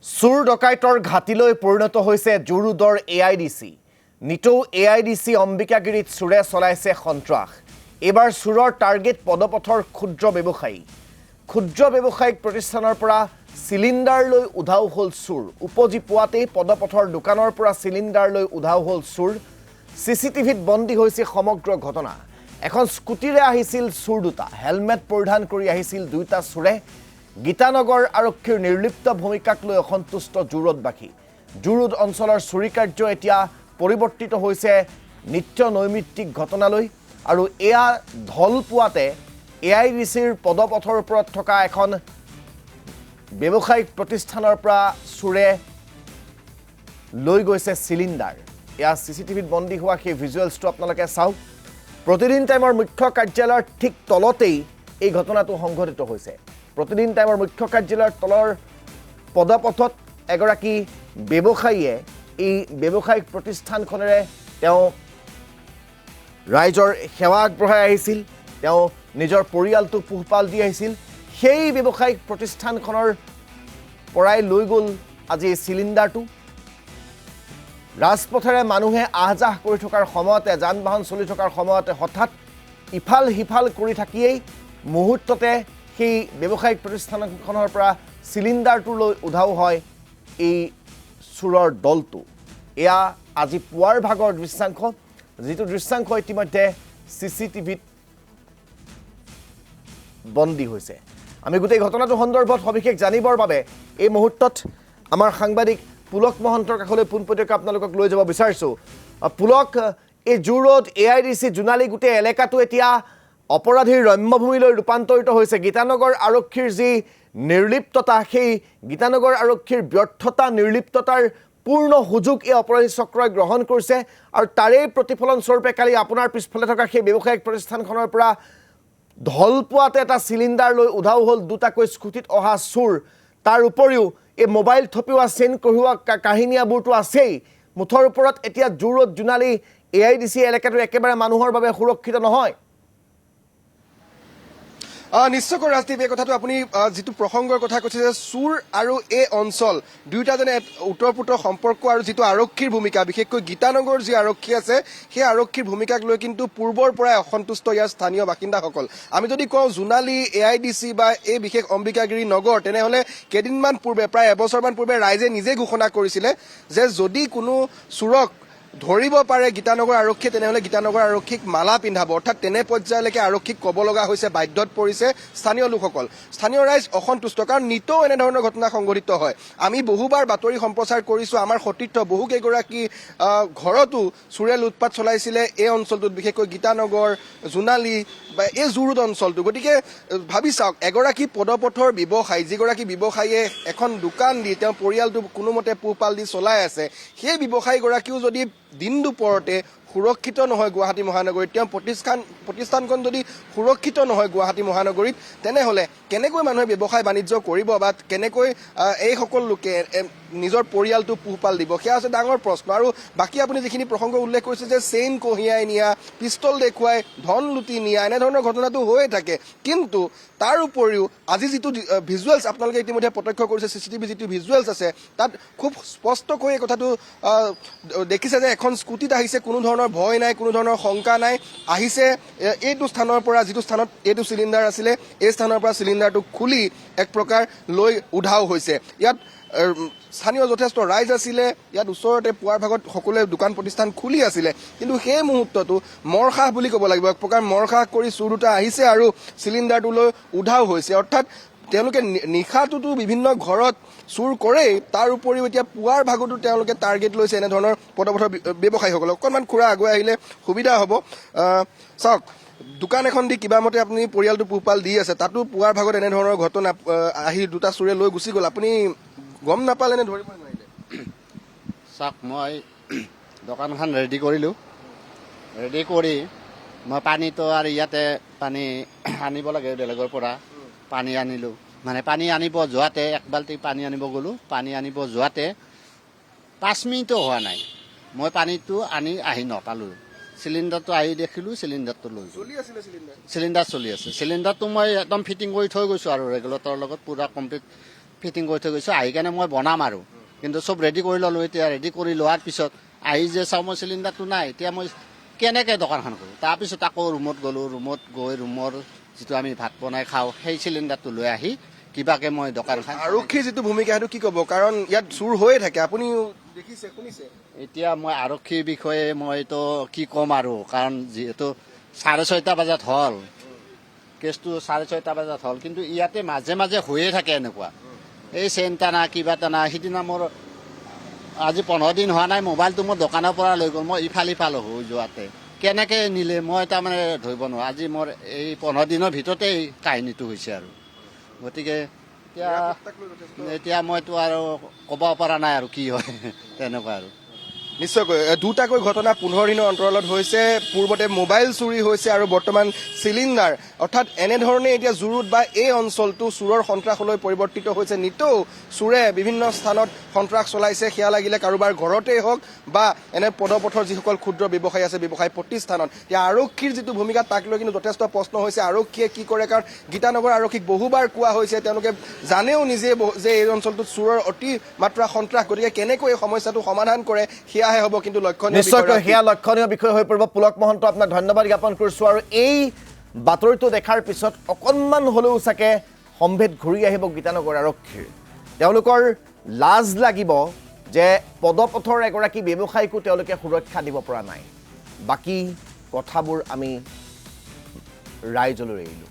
চুৰ ডকাইতৰ ঘাটিলৈ পৰিণত হৈছে জুৰুডৰ এআইডিচি। নিতৌ এআইডিচি অম্বিকাগিৰিত চুৰে চলাইছে সন্ত্ৰাস। এইবাৰ চুৰৰ টাৰ্গেট পদপথৰ ক্ষুদ্ৰ ব্যৱসায়িক প্ৰতিষ্ঠানৰ পৰা চিলিণ্ডাৰ লৈ উধাও হ'ল চুৰ। উপজি পোৱাতেই পদপথৰ দোকানৰ পৰা চিলিণ্ডাৰ লৈ উধাও হ'ল চুৰ। চিচিটিভিত বন্দী হৈছে সমগ্ৰ ঘটনা। এখন স্কুটিৰে আহিছিল চুৰ দুটা। হেলমেট পৰিধান কৰি আহিছিল দুটা চুৰে। গীতানগৰ আৰক্ষীৰ নিৰ্লিপ্ত ভূমিকাক লৈ অসন্তুষ্ট জুৰুডবাসী। জুৰুড অঞ্চলৰ চুৰি কাৰ্য এতিয়া পৰিৱৰ্তিত হৈছে নিত্য নৈমিত্তিক ঘটনালৈ। আৰু এয়া ঢল পোৱাতে এআইডিচিৰ পদপথৰ ওপৰত থকা এখন ব্যৱসায়িক প্ৰতিষ্ঠানৰ পৰা চুৰে লৈ গৈছে চিলিণ্ডাৰ। এয়া চিচিটিভিত বন্দী হোৱা সেই ভিজুৱেলছটো আপোনালোকে চাওক। প্ৰতিদিন টাইমৰ মুখ্য কাৰ্যালয়ৰ ঠিক তলতেই এই ঘটনাটো সংঘটিত হৈছে। প্ৰতিদিন টাইমৰ মুখ্য কাৰ্যালয়ৰ তলৰ পদপথত এগৰাকী ব্যৱসায়ীয়ে এই ব্যৱসায়িক প্ৰতিষ্ঠানখনেৰে তেওঁ ৰাইজৰ সেৱা আগবঢ়াই আহিছিল। তেওঁ নিজৰ পৰিয়ালটোক পোহপাল দি আহিছিল। সেই ব্যৱসায়িক প্ৰতিষ্ঠানখনৰ পৰাই লৈ গ'ল আজি চিলিণ্ডাৰটো। ৰাজপথেৰে মানুহে আহ যাহ কৰি থকাৰ সময়তে, যান বাহন চলি থকাৰ সময়তে হঠাৎ ইফাল সিফাল কৰি থাকিয়েই মুহূৰ্ততে সেই ব্যৱসায়িক প্ৰতিষ্ঠানখনৰ পৰা চিলিণ্ডাৰটো লৈ উধাও হয় এই চুৰৰ দলটো। এয়া আজি পুৱাৰ ভাগৰ দৃশ্যাংশ, যিটো দৃশ্যাংশ ইতিমধ্যে চিচিটিভিত বন্দী হৈছে। আমি গোটেই ঘটনাটো সন্দৰ্ভত সবিশেষ জানিবৰ বাবে এই মুহূৰ্তত আমাৰ সাংবাদিক পুলক মহন্তৰ কাষলৈ পোনপটীয়াকৈ আপোনালোকক লৈ যাব বিচাৰিছোঁ। পুলক, এই জুৰুড এআইডিচি জোনালী গোটেই এলেকাটো এতিয়া অপৰাধীৰ ৰম্যভূমিলৈ ৰূপান্তৰিত হৈছে। গীতানগৰ আৰক্ষীৰ যি নিৰ্লিপ্ততা, সেই গীতানগৰ আৰক্ষীৰ ব্যৰ্থতা, নিৰ্লিপ্ততাৰ পূৰ্ণ সুযোগ এই অপৰাধী চক্ৰই গ্ৰহণ কৰিছে। আৰু তাৰেই প্ৰতিফলন স্বৰূপে কালি আপোনাৰ পিছফালে থকা সেই ব্যৱসায়িক প্ৰতিষ্ঠানখনৰ পৰা ঢল পোৱাতে এটা চিলিণ্ডাৰ লৈ উধাও হ'ল দুটাকৈ স্কুটিত অহা চুৰ। তাৰ উপৰিও এই মোবাইল থপিওৱা, চেইন কঢ়িওৱা কাহিনীয়াবোৰতো আছেই। মুঠৰ ওপৰত এতিয়া জুৰুড জোনালী এআইডিচি এলেকাটো একেবাৰে মানুহৰ বাবে সুৰক্ষিত নহয়। নিশ্চয়কৈ ৰাজদীপ, এই কথাটো আপুনি যিটো প্ৰসংগৰ কথা কৈছে যে চুৰ আৰু এই অঞ্চল দুয়োটা যেনে উত্তৰ-পুত্ৰৰ সম্পৰ্ক, আৰু যিটো আৰক্ষীৰ ভূমিকা, বিশেষকৈ গীতানগৰ যি আৰক্ষী আছে সেই আৰক্ষীৰ ভূমিকাক লৈ কিন্তু পূৰ্বৰ পৰাই অসন্তুষ্ট ইয়াৰ স্থানীয় বাসিন্দাসকল। আমি যদি কওঁ জোনালী এআইডিচি বা এই বিশেষ অম্বিকাগিৰি নগৰ, তেনেহ'লে কেইদিনমান পূৰ্বে, প্ৰায় এবছৰমান পূৰ্বে ৰাইজে নিজে ঘোষণা কৰিছিলে যে যদি কোনো চোৰক ধৰিব পাৰে গীতানগৰ আৰক্ষীয়ে, তেনেহ'লে গীতানগৰ আৰক্ষীক মালা পিন্ধাব। অৰ্থাৎ তেনে পৰ্যায়লৈকে আৰক্ষীক ক'ব লগা হৈছে, বাধ্যত পৰিছে স্থানীয় লোকসকল। স্থানীয় ৰাইজ অসন্তুষ্ট, কাৰণ নিতৌ এনেধৰণৰ ঘটনা সংঘটিত হয়। আমি বহুবাৰ বাতৰি সম্প্ৰচাৰ কৰিছোঁ, আমাৰ সতীৰ্থ বহুকেইগৰাকী ঘৰতো চোৰে লুটপাট চলাইছিলে এই অঞ্চলটোত, বিশেষকৈ গীতানগৰ, জোনালী বা এই জুৰুড অঞ্চলটো। গতিকে ভাবি চাওক, এগৰাকী পদপথৰ ব্যৱসায়ী, যিগৰাকী ব্যৱসায়ীয়ে এখন দোকান দি তেওঁ পৰিয়ালটো কোনোমতে পোহপাল দি চলাই আছে, সেই ব্যৱসায়ীগৰাকীও যদি দিন দুপৰতে সুৰক্ষিত নহয় গুৱাহাটী মহানগৰীত, তেওঁ প্ৰতিষ্ঠানখন যদি সুৰক্ষিত নহয় গুৱাহাটী মহানগৰীত, তেনেহ'লে কেনেকৈ মানুহে ব্যৱসায় বাণিজ্য কৰিব বা কেনেকৈ এইসকল লোকে নিজৰ পৰিয়ালটো পোহপাল দিব, সেয়া হৈছে ডাঙৰ প্ৰশ্ন। আৰু বাকী আপুনি যিখিনি প্ৰসংগ উল্লেখ কৰিছে যে চেইন কঢ়িয়াই নিয়া, পিষ্টল দেখুৱাই ধন লুটি নিয়া, এনেধৰণৰ ঘটনাটো হৈয়ে থাকে। কিন্তু তাৰ উপৰিও আজি যিটো ভিজুৱেলছ আপোনালোকে ইতিমধ্যে প্ৰত্যক্ষ কৰিছে, চিচিটিভি যিটো ভিজুৱেলছ আছে, তাত খুব স্পষ্টকৈ এই কথাটো দেখিছে যে এখন স্কুটিত আহিছে, কোনো ধৰণৰ ভয় নাই, কোনো ধৰণৰ শংকা নাই, আহিছে এইটো স্থানৰ পৰা, যিটো স্থানত এইটো চিলিণ্ডাৰ আছিলে, এই স্থানৰ পৰা চিলিণ্ডাৰটো খুলি এক প্ৰকাৰ লৈ উধাও হৈছে। ইয়াত স্থানীয় যথেষ্ট ৰাইজ আছিলে, ইয়াত ওচৰতে পুৱাৰ ভাগত সকলোৱে দোকান প্ৰতিষ্ঠান খুলি আছিলে। কিন্তু সেই মুহূৰ্তটো মৰসাহ বুলি ক'ব লাগিব, এক প্ৰকাৰ মৰসাহ কৰি চুৰ দুটা আহিছে আৰু চিলিণ্ডাৰটো লৈ উধাও হৈছে। অৰ্থাৎ তেওঁলোকে নিশাটোতো বিভিন্ন ঘৰত চুৰ কৰেই, তাৰ উপৰিও এতিয়া পুৱাৰ ভাগতো তেওঁলোকে টাৰ্গেট লৈছে এনেধৰণৰ পদপথৰ ব্যৱসায়ীসকলক। অকণমান খুৰা আগুৱাই আহিলে সুবিধা হ'ব। চাওক, দোকান এখন দি কিবা মতে আপুনি পৰিয়ালটো পোহপাল দি আছে, তাতো পুৱাৰ ভাগত এনেধৰণৰ ঘটনা আহি দুটা চুৰে লৈ গুচি গ'ল। আপুনি গম নাপালে নে ধৰিব নোৱাৰিলে? চাওক, মই দোকানখন ৰেডি কৰিলোঁ। ৰেডি কৰি মই পানীটো আৰু ইয়াতে পানী আনিব লাগে বেলেগৰ পৰা, পানী আনিলোঁ। মানে পানী আনিব যোৱাতে, এক বাল্টি পানী আনিব গ'লোঁ। পানী আনিব যোৱাতে 5 মিনিটো হোৱা নাই, মই পানীটো আহি নাপালোঁ। চিলিণ্ডাৰটো আহি দেখিলোঁ, চিলিণ্ডাৰটো লৈ চিলিণ্ডাৰ চলি আছে। চিলিণ্ডাৰটো মই একদম ফিটিং কৰি থৈ গৈছোঁ আৰু ৰেগুলেটৰৰ লগত পুৰা কমপ্লিট ফিটিং কৰি থৈ গৈছোঁ আহি কেনে মই বনাম আৰু কিন্তু চব ৰেডি কৰি ল'লোঁ এতিয়া ৰেডি কৰি লোৱাৰ পিছত আহি যে চাওঁ মই চিলিণ্ডাৰটো নাই এতিয়া মই কেনেকৈ দোকানখন কৰোঁ তাৰপিছত আকৌ ৰুমত গ'লোঁ ৰুমত গৈ ৰুমৰ যিটো আমি ভাত বনাই খাওঁ সেই চিলিণ্ডাৰটো লৈ আহি কিবাকে মই দোকানখন আৰক্ষীৰ যিটো ভূমিকা সেইটো কি ক'ব কাৰণ ইয়াত চুৰ হৈয়ে থাকে আপুনি দেখিছে শুনিছে এতিয়া মই আৰক্ষীৰ বিষয়ে মইতো কি ক'ম আৰু কাৰণ যিহেতু 6:30 বজাত হ'ল কেছটো 6:30 বজাত হ'ল কিন্তু ইয়াতে মাজে মাজে হৈয়ে থাকে এনেকুৱা এই চেইন টানা কিবা টানা সিদিনা মোৰ আজি 15 দিন হোৱা নাই মোবাইলটো মোৰ দোকানৰ পৰা লৈ গ'ল মই ইফাল হৈ যোৱাতে কেনেকৈ নিলে মই তাৰমানে ধৰিব নোৱাৰোঁ আজি মোৰ এই 15 দিনৰ ভিতৰতে এই কাহিনীটো হৈছে আৰু গতিকে এতিয়া মইতো আৰু ক'ব পৰা নাই আৰু কি হয় তেনেকুৱা আৰু নিশ্চয়কৈ দুটাকৈ ঘটনা 15 দিনৰ অন্তৰালত হৈছে পূৰ্বতে মোবাইল চুৰি হৈছে আৰু বৰ্তমান চিলিণ্ডাৰ অৰ্থাৎ এনেধৰণে এতিয়া জুৰুড বা এই অঞ্চলটো চুৰৰ সন্ত্ৰাসলৈ পৰিৱৰ্তিত হৈছে নিতৌ চুৰে বিভিন্ন স্থানত সন্ত্ৰাস চলাইছে সেয়া লাগিলে কাৰোবাৰ ঘৰতেই হওক বা এনে পদপথৰ যিসকল ক্ষুদ্ৰ ব্যৱসায়ী আছে ব্যৱসায় প্ৰতিষ্ঠানত এতিয়া আৰক্ষীৰ যিটো ভূমিকা তাক লৈ কিন্তু যথেষ্ট প্ৰশ্ন হৈছে আৰক্ষীয়ে কি কৰে কাৰণ গীতানগৰ আৰক্ষীক বহুবাৰ কোৱা হৈছে তেওঁলোকে জানেও নিজে যে এই অঞ্চলটোত চুৰৰ অতি মাত্ৰা সন্ত্ৰাস গতিকে কেনেকৈ এই সমস্যাটো সমাধান কৰে সেয়াহে হ'ব কিন্তু লক্ষণীয় নিশ্চয়কৈ সেয়া লক্ষণীয় বিষয় হৈ পৰিব পুলক মহন্ত আপোনাক ধন্যবাদ জ্ঞাপন কৰিছোঁ আৰু এই বাতৰিটো দেখাৰ পিছত অকণমান হ'লেও চাগে সম্ভেদ ঘূৰি আহিব গীতানগৰ আৰক্ষীৰ তেওঁলোকৰ লাজ লাগিব যে পদপথৰ এগৰাকী ব্যৱসায়ীকো তেওঁলোকে সুৰক্ষা দিব পৰা নাই বাকী কথাবোৰ আমি ৰাইজলৈ এৰিলোঁ